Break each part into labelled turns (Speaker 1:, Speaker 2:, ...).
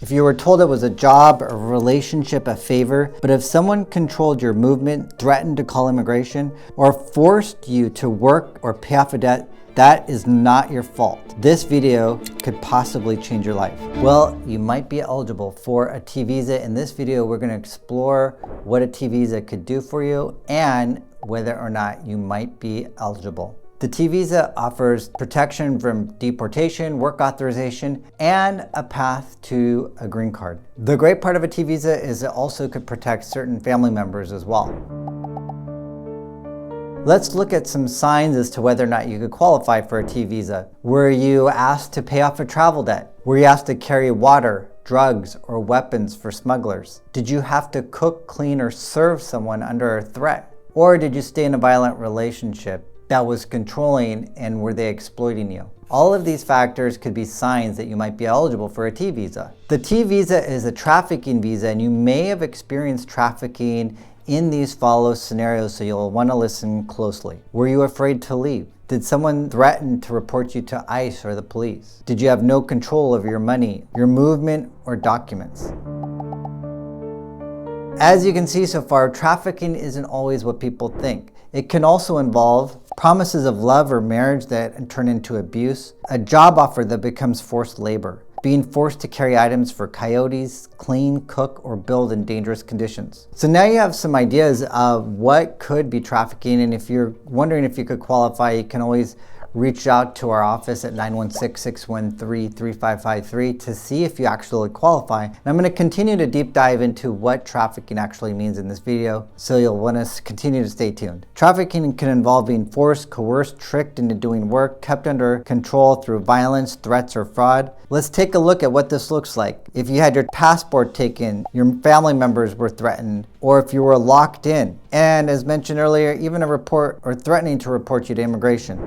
Speaker 1: If you were told it was a job, a relationship, a favor, but if someone controlled your movement, threatened to call immigration, or forced you to work or pay off a debt, that is not your fault. This video could possibly change your life. Well, you might be eligible for a T visa. In this video, we're gonna explore what a T visa could do for you and whether or not you might be eligible. The T visa offers protection from deportation, work authorization, and a path to a green card. The great part of a T visa is it also could protect certain family members as well. Let's look at some signs as to whether or not you could qualify for a T visa. Were you asked to pay off a travel debt? Were you asked to carry water, drugs, or weapons for smugglers? Did you have to cook, clean, or serve someone under a threat? Or did you stay in a violent relationship that was controlling, and were they exploiting you? All of these factors could be signs that you might be eligible for a T visa. The T visa is a trafficking visa, and you may have experienced trafficking in these follow scenarios, so you'll want to listen closely. Were you afraid to leave? Did someone threaten to report you to ICE or the police? Did you have no control over your money, your movement, or documents? As you can see so far, trafficking isn't always what people think. It can also involve promises of love or marriage that turn into abuse, a job offer that becomes forced labor, being forced to carry items for coyotes, clean, cook, or build in dangerous conditions. So now you have some ideas of what could be trafficking, and if you're wondering if you could qualify, you can always reach out to our office at 916-613-3553 to see if you actually qualify. And I'm going to continue to deep dive into what trafficking actually means in this video, so you'll want to continue to stay tuned. Trafficking can involve being forced, coerced, tricked into doing work, kept under control through violence, threats, or fraud. Let's take a look at what this looks like. If you had your passport taken, your family members were threatened, or if you were locked in, and as mentioned earlier, even a report or threatening to report you to immigration.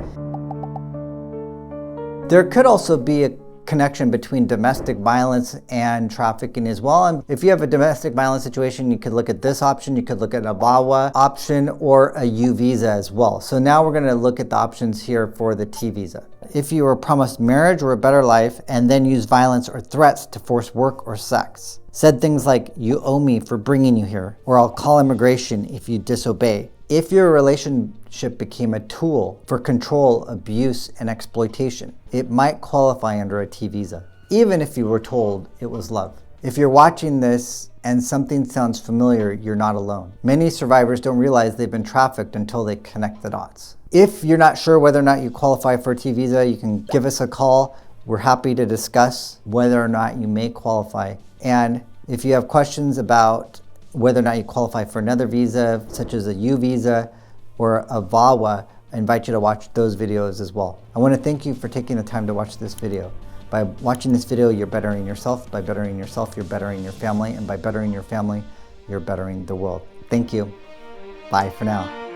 Speaker 1: There could also be a connection between domestic violence and trafficking as well. And if you have a domestic violence situation, you could look at this option, you could look at a VAWA option or a U visa as well. So now we're gonna look at the options here for the T visa. If you were promised marriage or a better life and then used violence or threats to force work or sex, said things like, "You owe me for bringing you here," or "I'll call immigration if you disobey." If your relationship became a tool for control, abuse, and exploitation, it might qualify under a T visa, even if you were told it was love. If you're watching this and something sounds familiar, you're not alone. Many survivors don't realize they've been trafficked until they connect the dots. If you're not sure whether or not you qualify for a T visa, you can give us a call. We're happy to discuss whether or not you may qualify. And if you have questions about whether or not you qualify for another visa, such as a U visa or a VAWA, I invite you to watch those videos as well. I want to thank you for taking the time to watch this video. By watching this video, you're bettering yourself. By bettering yourself, you're bettering your family. And by bettering your family, you're bettering the world. Thank you. Bye for now.